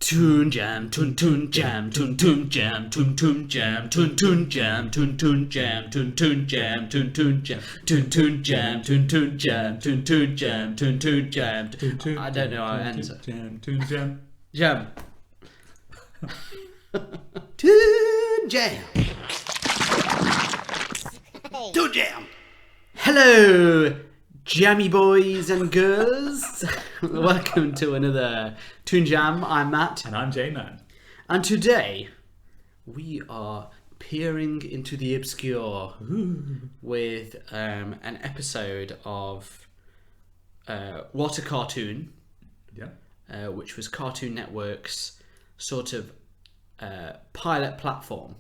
Toon jam, toon jam, toon jam, toon jam, toon jam, toon jam, toon jam, toon jam, toon jam, toon jam, toon jam, toon jam. I don't know how it ends. Toon jam. Jam. Toon jam. Toon jam. Hello, jammy boys and girls. Welcome to another Toon Jam. I'm Matt. And I'm J-Man. And today we are peering into the obscure with an episode of What a Cartoon, which was Cartoon Network's sort of pilot platform.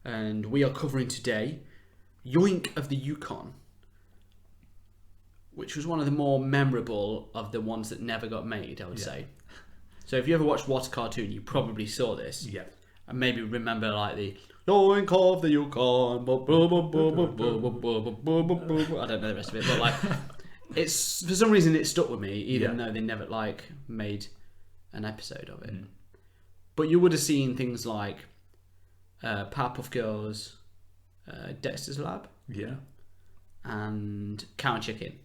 And we are covering today Yoink of the Yukon, which was one of the more memorable of the ones that never got made, I would say. So if you ever watched What a Cartoon, you probably saw this. Yeah. And maybe remember like the Yoink of the Yukon. I don't know the rest of it, but like it's for some reason it stuck with me, even though they never like made an episode of it. But you would have seen things like Powerpuff Girls, Dexter's Lab, and Cow and Chicken.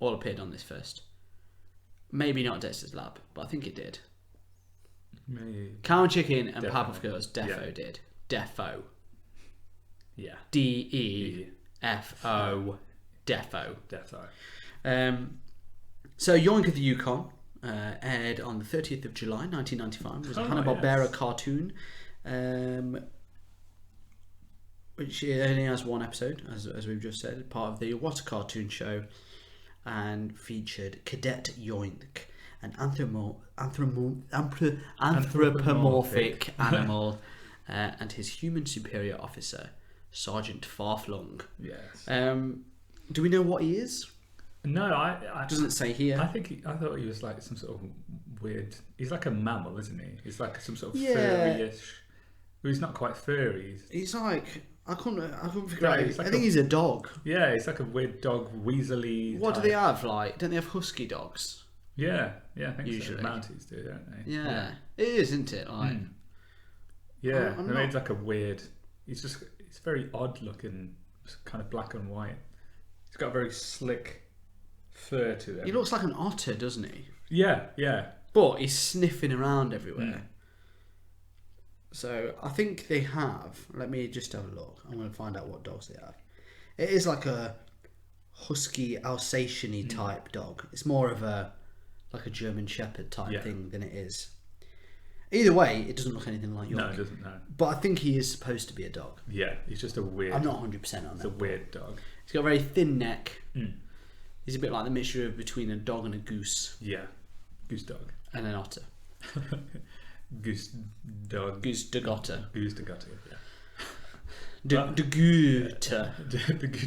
All appeared on this first. Maybe not Dexter's Lab, but I think it did. Maybe. Cow and Chicken and Defo. Powerpuff Girls did. Defo. Yeah. D-E-F-O. Defo. Defo. So Yoink of the Yukon aired on the 30th of July 1995. It was a Hanna-Barbera cartoon, which only has one episode, as we've just said, part of the What a Cartoon show, and featured Cadet Yoink, an anthropomorphic animal, and his human superior officer, Sergeant Farflung. Yes. Do we know what he is? No, I Doesn't say here. I thought he was like some sort of weird. He's like a mammal, isn't he? He's like some sort of Yeah. furry-ish. Well, he's not quite furry. He's like I couldn't figure out. He's like I think he's a dog. Yeah, he's like a weird dog, weaselly. What type. do they have? Like, don't they have husky dogs? Yeah, I think Usually. so. Mounties do, don't they? Yeah, it is, isn't it? Like, Yeah, I'm they not- made like a weird. He's very odd looking, kind of black and white. He's got a very slick fur to him. he looks like an otter, doesn't he? Yeah. But he's sniffing around everywhere. So I think they have. Let me just have a look. I'm going to find out what dogs they have. It is like a husky Alsatian-y type dog. It's more of a German Shepherd type thing than it is. Either way, it doesn't look anything like Yoink. No, it doesn't. No. But I think he is supposed to be a dog. Yeah, he's just a weird. I'm not 100% on It's that. a weird dog. He's got a very thin neck. He's a bit like the mixture between a dog and a goose. Yeah, goose dog. And an otter. Goose dog. Goose de gotter. Goose de gutter. Yeah. De Guter. The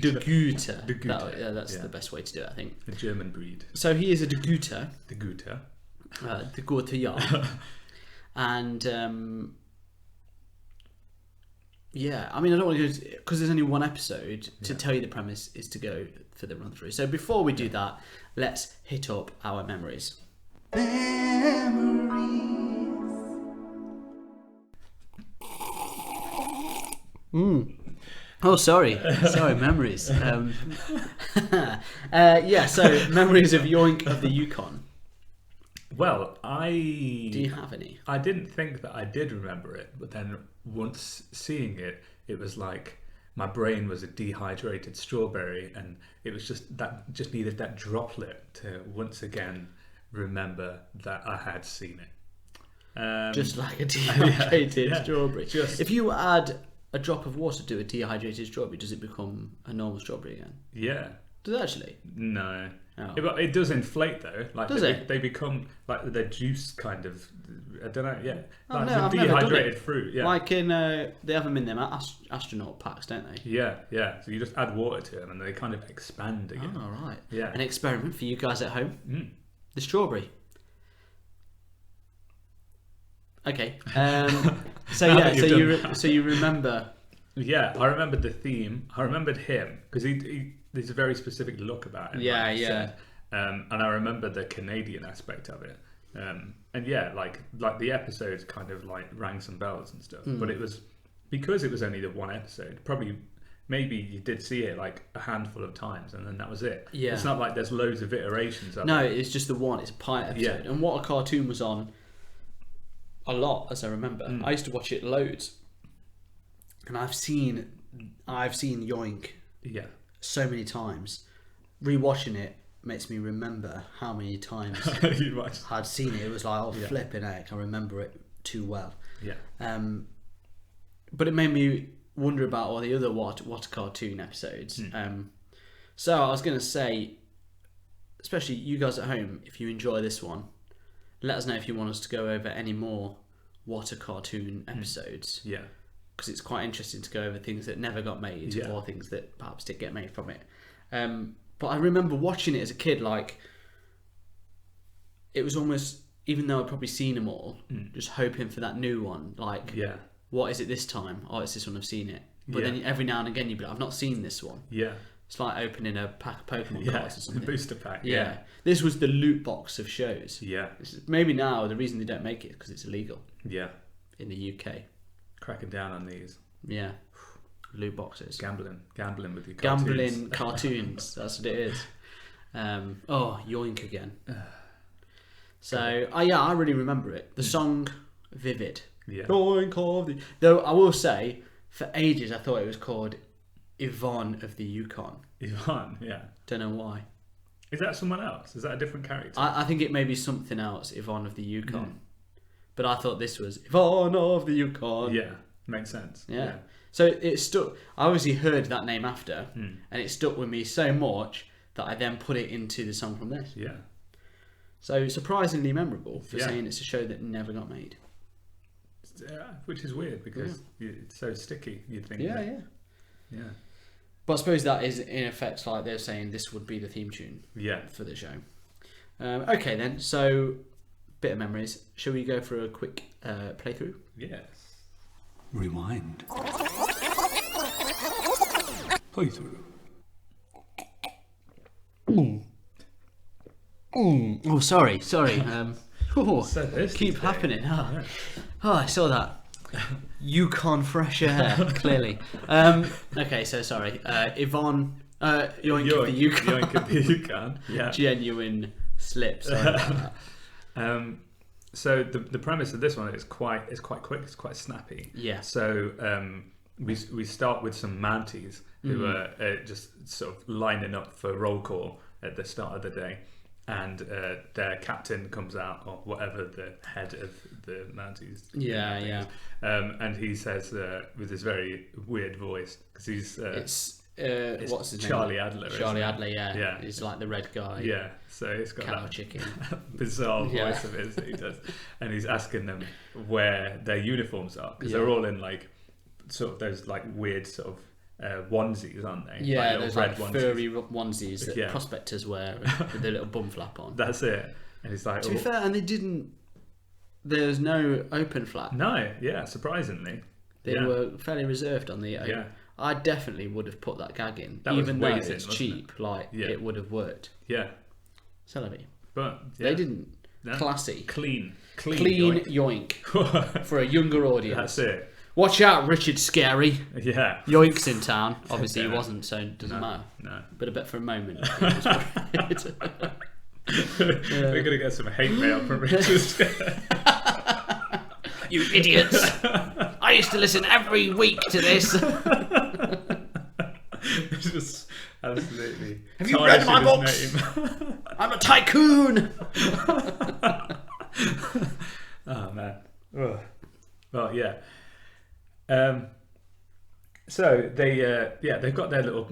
De Guter. De Guter. That's the best way to do it, I think. A German breed. So he is a De Guter. The Guter. De Guter Jan. And I mean, I don't want to go because there's only one episode. To tell you the premise is to go for the run through. So before we do that, let's hit up our memories. Oh, sorry, memories. So memories of Yoink of the Yukon. Well, Do you have any? I didn't think that I did remember it, but then once seeing it, it was like my brain was a dehydrated strawberry, and it was just needed that droplet to once again remember that I had seen it. Just like a dehydrated strawberry. Just- If you add a drop of water to a dehydrated strawberry, does it become a normal strawberry again? Yeah. Does it actually? No. Oh. It does inflate though. Like Does it? They become like the juice kind of. I don't know. Yeah. Oh, Like no, the I've never done dehydrated it. fruit. Yeah. Like in, they have them in them astronaut packs, don't they? Yeah. So you just add water to them, and they kind of expand again. Oh, right. Yeah. An experiment for you guys at home. The strawberry. Okay. So Now yeah. that you've done that. So you remember? Yeah, I remembered the theme. I remembered him because there's a very specific look about him. Yeah, like you yeah. said. And I remember the Canadian aspect of it. And yeah, like the episodes kind of like rang some bells and stuff. But it was because it was only the one episode. Probably, maybe you did see it like a handful of times, and then that was it. Yeah. It's not like there's loads of iterations of No, it. it's just the one. It's a pilot episode. Yeah. And What a Cartoon was on a lot, as I remember. I used to watch it loads, and I've seen Yoink Yeah. so many times. Rewatching it makes me remember how many times You watched. I'd seen it. It was like, oh, flipping heck, I remember it too well. Yeah. But it made me wonder about all the other What a Cartoon episodes. So I was going to say, especially you guys at home, if you enjoy this one, let us know if you want us to go over any more What a Cartoon episodes. Yeah. Because it's quite interesting to go over things that never got made or things that perhaps did get made from it. But I remember watching it as a kid, like, it was almost, even though I'd probably seen them all, just hoping for that new one. Like, what is it this time? Oh, it's this one, I've seen it. But then every now and again you'd be like, I've not seen this one. Yeah. It's like opening a pack of Pokemon cards or something. The booster pack. Yeah. This was the loot box of shows. Yeah. Maybe now the reason they don't make it is because it's illegal Yeah. in the UK. Cracking down on these. Yeah. Loot boxes. Gambling with your cartoons. Gambling cartoons. That's what it is. Yoink again. So, I really remember it. The song, vivid. Yeah. Yoink of the... Though I will say, for ages I thought it was called Yvonne of the Yukon. Yukon, yeah. Don't know why. Is that someone else? Is that a different character? I think it may be something else, Yvonne of the Yukon. But I thought this was Yvonne of the Yukon. Yeah, makes sense. Yeah. So it stuck. I obviously heard that name after, and it stuck with me so much that I then put it into the song from this. Yeah. So surprisingly memorable for saying it's a show that never got made. Which is weird because it's so sticky, you'd think. Yeah. But I suppose that is in effect like they're saying this would be the theme tune for the show. Okay then, so bit of memories. Shall we go for a quick playthrough? Yes. Rewind. Playthrough. Oh, sorry. So thirsty keep today. happening. Oh, I saw that. Yukon fresh air, clearly. Okay, so sorry. Yvonne, Yoink of the Yukon. Yoink of the Yukon. Yeah. Genuine slip. Sorry about that. So the premise of this one is quite quick. It's quite snappy. Yeah. So we start with some Mounties who are just sort of lining up for roll call at the start of the day, and their captain comes out, or whatever the head of the Mounties. Yeah. And he says with this very weird voice because he's it's what's his name? Charlie Adler. Charlie isn't it? Adler, yeah. Yeah. He's like the red guy. Yeah, so it's got Cow that chicken. bizarre voice of his that he does, and he's asking them where their uniforms are because they're all in like sort of those like weird sort of onesies, aren't they? Yeah, like those like furry onesies that prospectors wear with their little bum flap on. That's it. And he's like, to be fair, and they didn't. There's no open flap. No, yeah, surprisingly, they were fairly reserved on the. Yeah. I definitely would have put that gag in, That even was though waiting, it's wasn't cheap. Like it would have worked. Yeah, Celebi. but They didn't. No. Classy. Clean Yoink for a younger audience. That's it. Watch out, Richard Scary. Yeah. Yoink's in town. Obviously, he wasn't, so it doesn't matter. No. But I bet for a moment. It was We're gonna get some hate mail from Richard. You idiots! I used to listen every week to this. It's just absolutely. Have you read my tarnishing his books? name. I'm a tycoon. Oh man. Ugh. Well, yeah. So they've got their little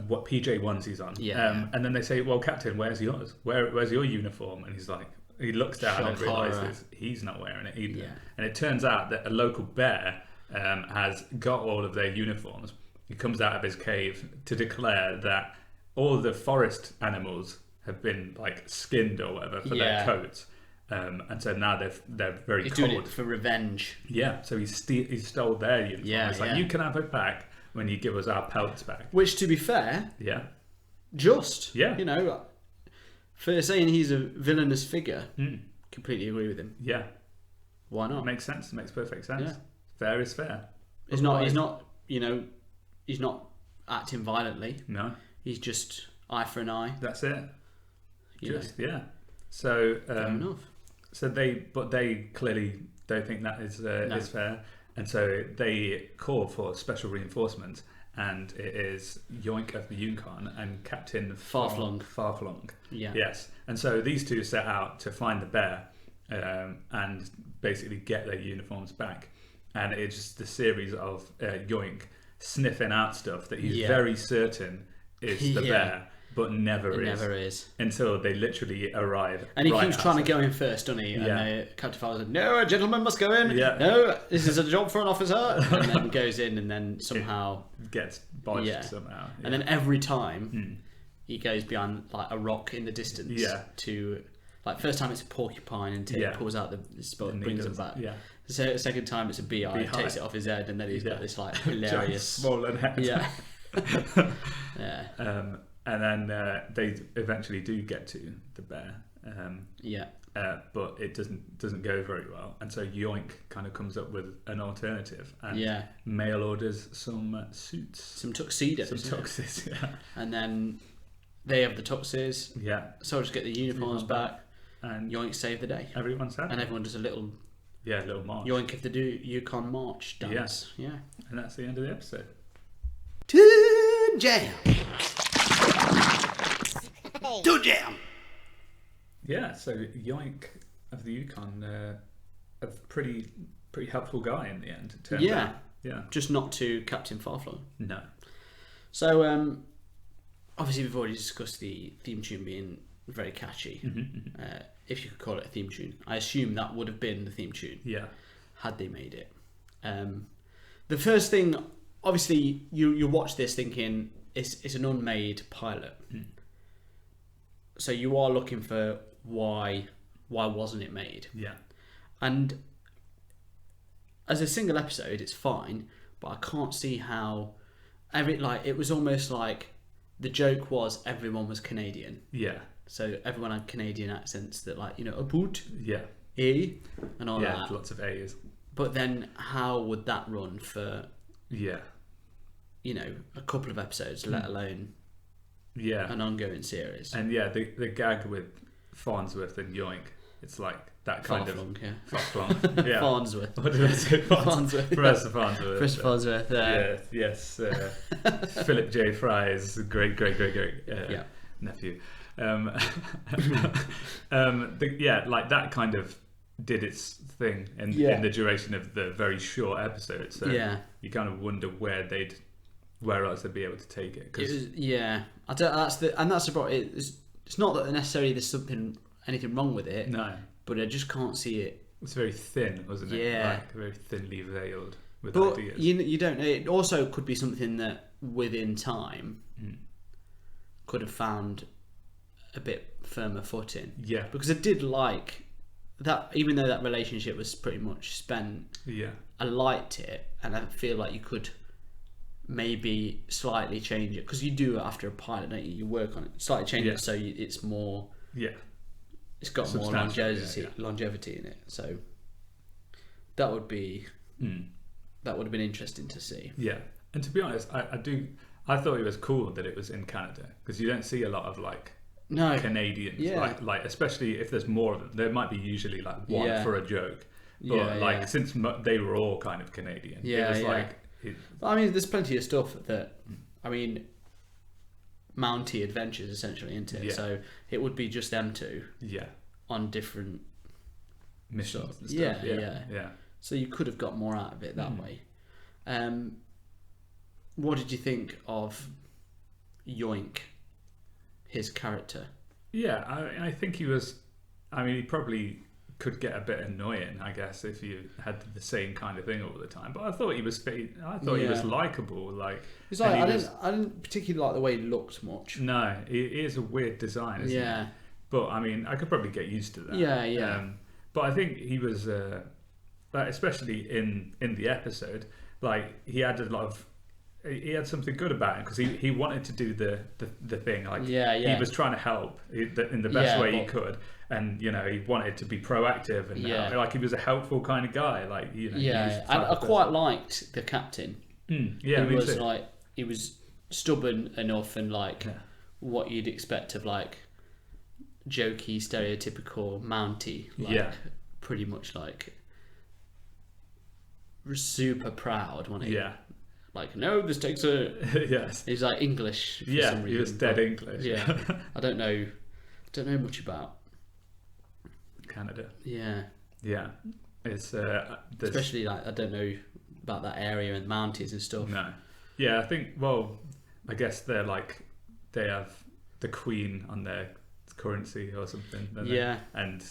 what PJ onesies on. Yeah. And then they say, "Well, Captain, where's yours? Where's your uniform?" And he's like, he looks down and realizes he's not wearing it either. Yeah. And it turns out that a local bear has got all of their uniforms. He comes out of his cave to declare that all of the forest animals have been like skinned or whatever for their coats. And so now they're very He's cold. doing it for revenge. Yeah, so he stole their uniform. Yeah, it's like, you can have it back when you give us our pelts back. Which, to be fair, just. You know, for saying he's a villainous figure, completely agree with him. Yeah, Why not? it makes sense. It makes perfect sense. Yeah. Fair is fair. He's not. He's not. You know, he's not acting violently. No, He's just eye for an eye. that's it. You know. Yeah. So Fair enough. so they clearly don't think that is fair, and so they call for special reinforcements. And it is Yoink of the Yukon and Captain Farflung. Yeah. Yes. And so these two set out to find the bear and basically get their uniforms back. And it's just the series of Yoink sniffing out stuff that he's very certain is the bear, but never is. Until they literally arrive. And he keeps trying to go in first, doesn't he? And Captain Farflung says, "No, a gentleman must go in. No, this is a job for an officer." And then goes in, and then somehow gets bodged somehow. And then every time he goes behind like a rock in the distance to like first time it's a porcupine and pulls out the spot and brings it back. Yeah. So second time it's a beehive, takes it off his head, and then he's got this like hilarious swollen head. Yeah. Yeah. And then they eventually do get to the bear. But it doesn't go very well, and so Yoink kind of comes up with an alternative and mail orders some suits, some tuxedos, and then they have the tuxes. Yeah, soldiers get the uniforms back, and Yoink saved the day. Everyone's happy, and everyone does a little march. Yoink of the Yukon march dance. Yeah, and that's the end of the episode. Toon Jam. Toon Jam. Yeah, so Yoink of the Yukon, a pretty helpful guy in the end. It turned out. Yeah, just not to Captain Farflung. No. So obviously we've already discussed the theme tune being very catchy. If you could call it a theme tune, I assume that would have been the theme tune. Yeah. Had they made it. The first thing, obviously, you watch this thinking it's an unmade pilot. So you are looking for why wasn't it made? Yeah. And as a single episode, it's fine, but I can't see how it was almost like the joke was everyone was Canadian. Yeah. So everyone had Canadian accents that a boot. Yeah. A and all that. Yeah, lots of A's. But then how would that run for a couple of episodes, let alone an ongoing series? And the gag with Farnsworth and Yoink, it's like that kind of Farflung, yeah. Farnsworth. What did I say? Farnsworth. Professor Farnsworth. Professor Farnsworth. Yes. Philip J. Fry's great nephew. That kind of did its thing in the duration of the very short episode. So you kind of wonder where else they'd be able to take it. I don't. That's the problem. It's not that necessarily there's anything wrong with it. No, but I just can't see it. It's very thin, wasn't it? Yeah, like very thinly veiled with but ideas. You don't know. It also could be something that within time could have found a bit firmer footing. Yeah, because I did like that, even though that relationship was pretty much spent. Yeah, I liked it, and I feel like you could maybe slightly change it, because you do after a pilot, don't you? You work on it, slightly change it so it's more. Yeah, it's got more longevity in it. So that would be that would have been interesting to see. Yeah, and to be honest, I thought it was cool that it was in Canada, because you don't see a lot of Canadians, like especially if there's more of them. There might be usually one for a joke, but since they were all kind of Canadian, it was there's plenty of stuff that Mountie adventures essentially, isn't it? So it would be just them two on different missions and stuff. Yeah. So you could have got more out of it that way. What did you think of Yoink, his character? Yeah, I think he was. He probably could get a bit annoying, I guess, if you had the same kind of thing all the time. But I thought he was. He was likable. I didn't particularly like the way he looked much. No, it is a weird design, isn't it? But I could probably get used to that. Yeah. But I think he was, especially in the episode, he had a lot of he had something good about him because he wanted to do the thing. Like he was trying to help in the best way he could, and you know he wanted to be proactive and like he was a helpful kind of guy. Like you know, and I quite liked the captain. Yeah, he was like he was stubborn enough and like what you'd expect of like jokey, stereotypical Mountie. Like, pretty much like super proud when he like no, this takes a he's like English for some reason, he was dead English. I don't know much about Canada. It's especially like I don't know about that area and the Mounties and stuff. No, I think I guess they have the Queen on their currency or something. And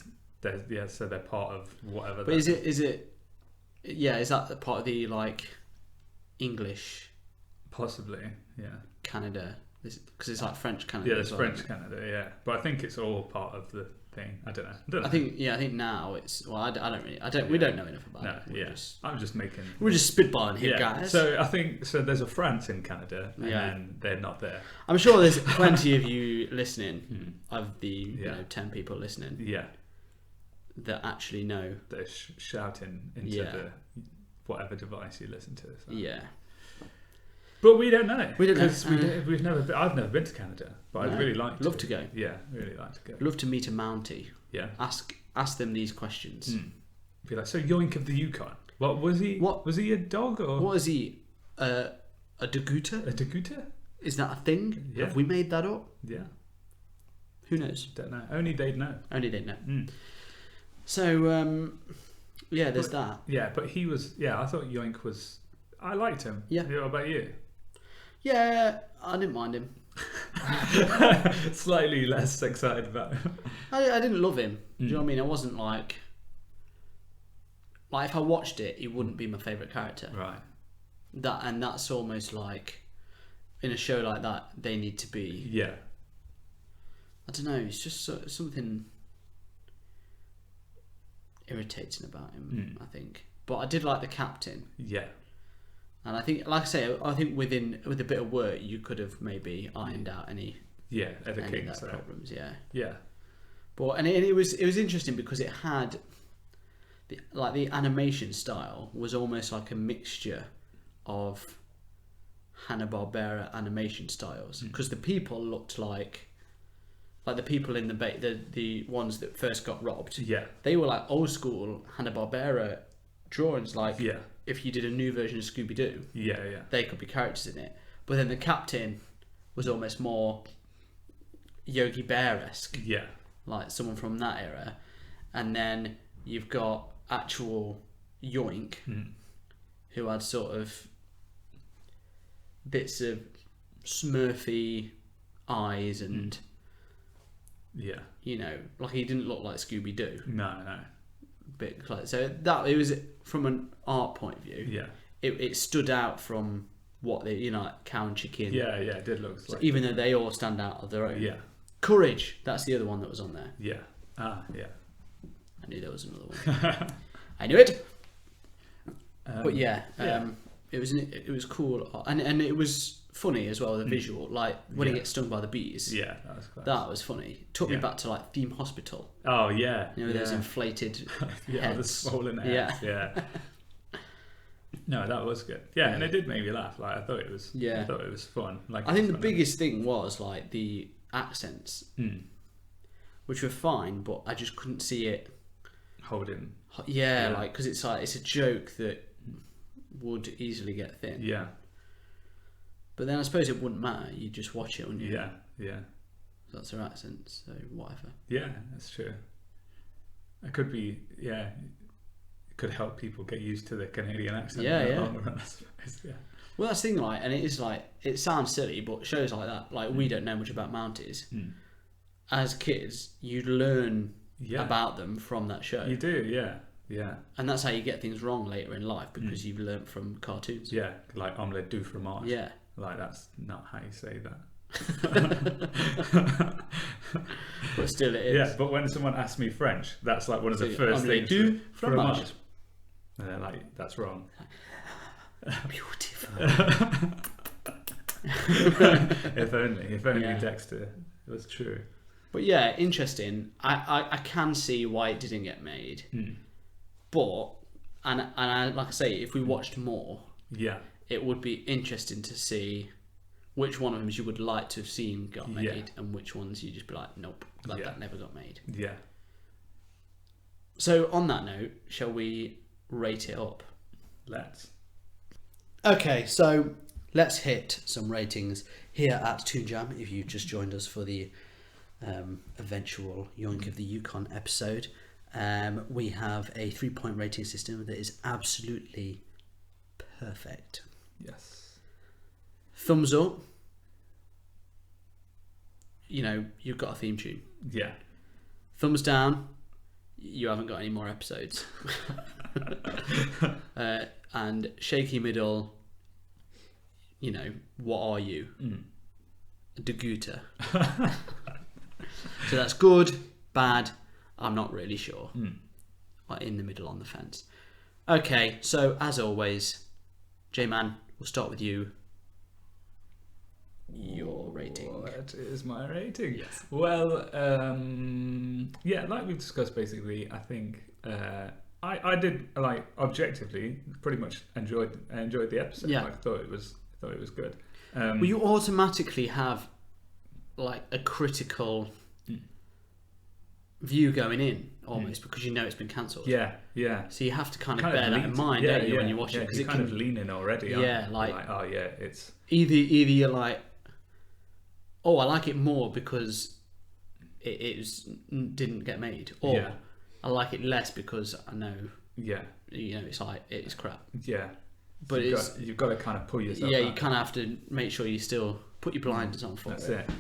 they're so they're part of whatever. But is it is that part of the like English? Possibly, Canada, because it's like French Canada. Yeah, it's French Canada. But I think it's all part of the thing. I don't know. I think now it's. Well, we don't know enough about it. We're just spitballing here, guys. So I think there's a France in Canada, and then they're not there. I'm sure there's plenty of you listening, of the 10 people listening. That actually know. They're shouting into the whatever device you listen to. So. But we don't know. We don't know. Because I've never been to Canada, but I'd really like to. Love to go. Yeah, really like to go. Love to meet a Mountie. Yeah. Ask them these questions. Be like, so Yoink of the Yukon. What was he? Was he a dog or? What is he? A Daguta? A Daguta? Is that a thing? Yeah. Have we made that up? Yeah. Who knows? Don't know. Only they'd know. So, there's that. Yeah, but he was. Yeah, I thought Yoink was. I liked him. Yeah. What about you? Yeah, I didn't mind him. Slightly less excited about him. I didn't love him. Do you know what I mean? I wasn't like if I watched it, he wouldn't be my favourite character. Right. That's almost like in a show like that, they need to be. Yeah. I don't know. It's just something irritating about him. I think, but I did like the captain. Yeah. And I think, like I say, with a bit of work, you could have maybe ironed out any problems. Yeah. But it was interesting because it had the animation style was almost like a mixture of Hanna-Barbera animation styles because the people looked like the people in the ones that first got robbed. Yeah. They were like old school Hanna-Barbera drawings, if you did a new version of Scooby-Doo, they could be characters in it. But then the captain was almost more Yogi Bear-esque, like someone from that era. And then you've got actual Yoink, who had sort of bits of Smurfy eyes and like he didn't look like Scooby-Doo. No. Bit like, so that it was from an art point of view. It stood out from what they like cow and chicken. It did look so like even though they all stand out of their own. Courage, that's the other one that was on there. I knew there was another one. I knew it. But it was cool and it was funny as well, the visual, like when he gets stung by the bees. That was funny. Took me back to like Theme Hospital. Oh yeah. Those inflated heads. The swollen heads. No, that was good. And it did make me laugh. Like I thought it was fun. Like I think the biggest thing was like the accents, which were fine, but I just couldn't see it holding. Like because it's a joke that would easily get thin. But then I suppose it wouldn't matter. You just watch it, wouldn't you? That's their accent, so whatever. Yeah, that's true. It could be, it could help people get used to the Canadian accent. Well, that's the thing, like, and it is like, it sounds silly, but shows like that, like we don't know much about Mounties. As kids, you learn about them from that show. You do, and that's how you get things wrong later in life because you've learned from cartoons. Like omelette du fromage. Like that's not how you say that. But still it is. Yeah, but when someone asks me French, that's like one of the first things. Du fromage. And they're like, that's wrong. Beautiful. If only Yeah. Dexter was true. But yeah, interesting. I can see why it didn't get made. But and I, like I say, if we watched more, Yeah. it would be interesting to see which one of them you would like to have seen got made, Yeah. and which ones you just be like, nope, glad that never got made. Yeah. So on that note, shall we rate it up? Let's. Okay, so let's hit some ratings here at Toon Jam. If you've just joined us for the eventual Yoink of the Yukon episode, we have a 3-point rating system that is absolutely perfect. Yes. Thumbs up. You know, you've got a theme tune. Yeah. Thumbs down. You haven't got any more episodes. And shaky middle. You know, what are you? Daguta. So that's good, bad, I'm not really sure. Like in the middle on the fence. Okay, so as always, J-Man, we'll start with you. Your rating. What is my rating? Yes. Well, yeah, like we've discussed, basically, I think I did, like, objectively pretty much enjoyed the episode. Yeah. Like, I thought it was good. Well, you automatically have like a critical view going in almost because you know it's been cancelled. Yeah, yeah. So you have to kind of Kind bear of that in lean- mind, yeah, don't you, yeah, when you watch yeah, it? Because you it kind can of lean in already. Aren't Yeah, you? like- oh yeah, it's either you're like, oh, I like it more because didn't get made, or Yeah. I like it less because I know, yeah, you know, it's like it's crap. yeah. But You've got to kind of pull yourself. yeah, out. you kind of have to make sure you still put your blinders on for That's it. it.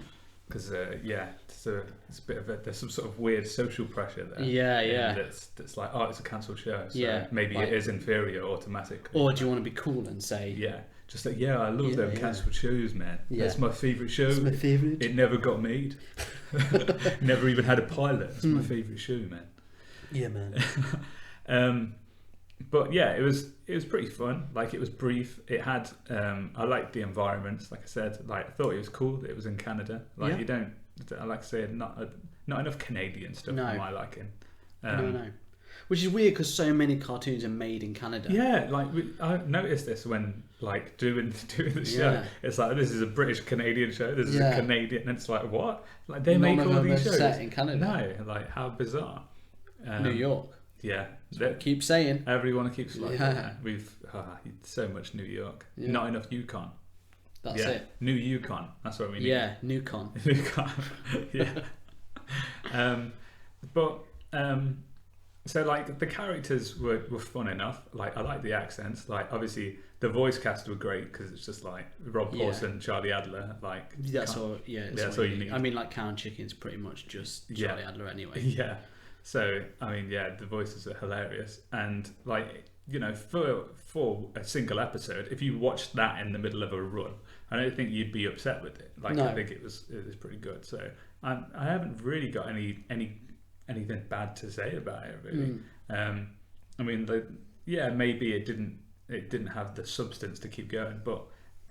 Because yeah, it's a bit of there's some sort of weird social pressure there. Yeah, yeah. That's like, oh, it's a cancelled show, so Yeah, maybe like- it is inferior automatically. Or do you want to be cool and say, Yeah, just like, yeah, I love Yeah, them yeah. cancelled shows, man. Yeah. That's my favourite show. it's my favourite? It never got made. Never even had a pilot. It's my favourite show, man. Yeah, man. But yeah, it was pretty fun. Like, it was brief. It had I liked the environments. Like I said, like I thought it was cool that it was in Canada. Like Yeah. you don't, like I said, not enough Canadian stuff No. for my liking. No. Which is weird because so many cartoons are made in Canada. Yeah, like I noticed this when like doing the show. Yeah. It's like, this is a British Canadian show. This is Yeah. a Canadian, and it's like, what? Like they None make of all them these are shows set in Canada. No, like how bizarre. New York. Yeah, Keep saying. everyone keeps like Yeah. that. We've so much New York, Yeah. not enough Yukon. That's yeah, it. New Yukon. That's what we need. Yeah, Newcon. Yukon. Yeah. So like the characters were fun enough. Like I like the accents. Like obviously the voice cast were great because it's just like Rob Yeah. Paulson, Charlie Adler. Like That's can't- all. Yeah, that's all you need. I mean, like Cow and Chicken's pretty much just Yeah. Charlie Adler anyway. Yeah. So I mean, yeah, the voices are hilarious, and like, you know, for a single episode, if you watched that in the middle of a run, I don't think you'd be upset with it. Like No. I think it was pretty good. So I haven't really got anything bad to say about it really. I mean, maybe it didn't have the substance to keep going, but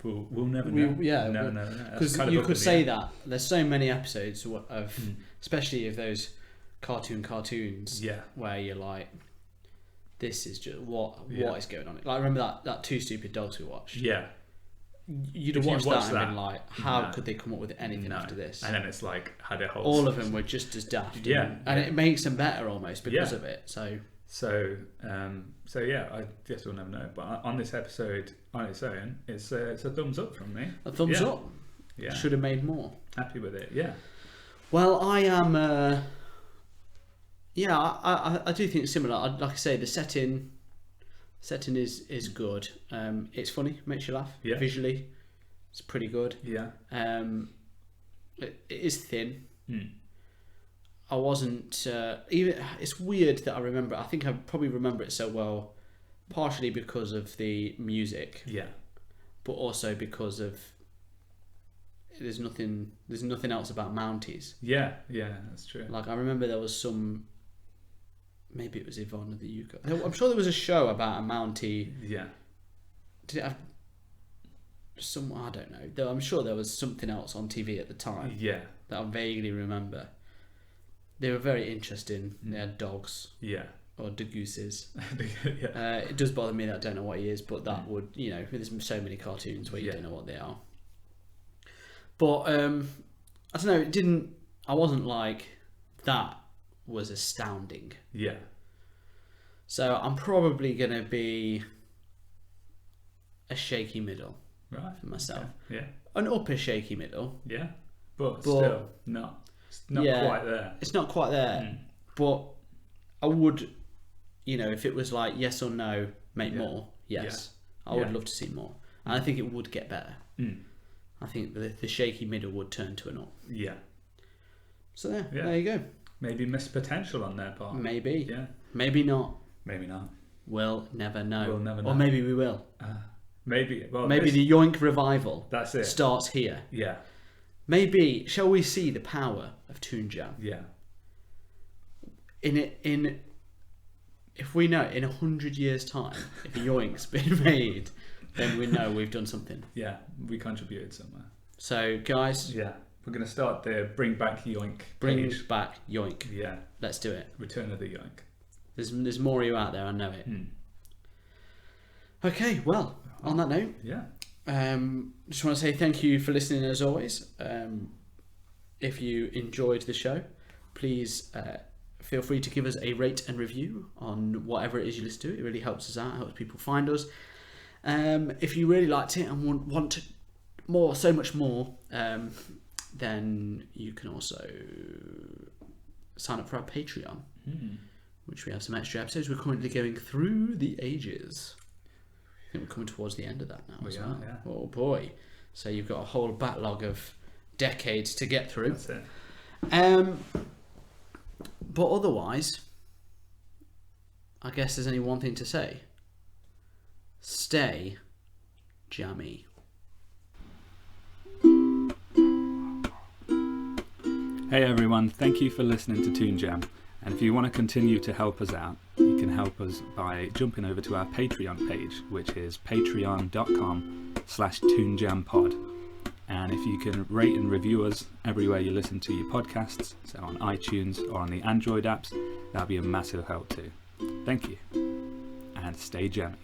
we'll never know. No. That's Because kind of you up could in the say air. that there's so many episodes of, especially of those cartoons, Yeah. where you're like, this is just what Yeah. is going on. Like, remember that Two Stupid Dogs we watched? Yeah. You'd If have you watched watched that and that, been like, how no. could they come up with anything No. after this? And then it's like had a whole. All of them were just as daft. Yeah, and yeah. it makes them better almost because Yeah. of it. So So yeah, I guess we'll never know. But on this episode, on its own, it's a thumbs up from me. a thumbs Yeah. up. Yeah, Should have made more. happy with it. Yeah, Well, I am. I do think it's similar. Like I say, the setting is good. It's funny, makes you laugh. Yeah. Visually, it's pretty good. yeah, It is thin. mm. I wasn't even. It's weird that I remember. I think I probably remember it so well, partially because of the music, yeah, but also because of there's nothing else about Mounties. yeah. That's true. Like, I remember there was some. Maybe it was Yvonne of the Yukon. I'm sure there was a show about a Mountie. Yeah, Did it have I don't know. Though I'm sure there was something else on TV at the time Yeah. that I vaguely remember. They were very interesting. They had dogs. Yeah. Or gooses. Yeah. It does bother me that I don't know what he is, but that would, there's so many cartoons where you don't know what they are. But I don't know. I wasn't like, that was astounding. Yeah. So I'm probably gonna be a shaky middle, Right. for myself. Okay. Yeah. An upper shaky middle. Yeah. But still not quite there. It's not quite there. But I would, if it was like yes or no, make more. Yes, I would love to see more, and I think it would get better. I think the shaky middle would turn to an up. Yeah. So there you go. Maybe missed potential on their part. Maybe. Yeah. Maybe not. Maybe not. We'll never know. We'll never know. Or maybe we will. Maybe. Well, Maybe the Yoink revival. That's it. Starts here. Yeah. Maybe shall we see the power of Toon Jam? Yeah. If we know in 100 years' time, if Yoink's been made, then we know we've done something. Yeah. We contributed somewhere. So, guys. Yeah. We're going to start the Bring Back Yoink Bring page. back Yoink. Yeah. Let's do it. Return of the Yoink. There's more of you out there, I know it. Okay, well, on that note, just want to say thank you for listening as always. If you enjoyed the show, please feel free to give us a rate and review on whatever it is you listen to. It really helps us out, helps people find us. If you really liked it and want more, so much more, then you can also sign up for our Patreon, which we have some extra episodes. We're currently going through the ages. I think we're coming towards the end of that now as well. Yeah. Oh boy. So you've got a whole backlog of decades to get through. That's it. But otherwise, I guess there's only one thing to say. Stay jammy. Hey everyone, thank you for listening to Toon Jam. And if you want to continue to help us out, you can help us by jumping over to our Patreon page, which is patreon.com/toonjampod. And if you can rate and review us everywhere you listen to your podcasts, so on iTunes or on the Android apps, that'd be a massive help too. Thank you, and stay jammy.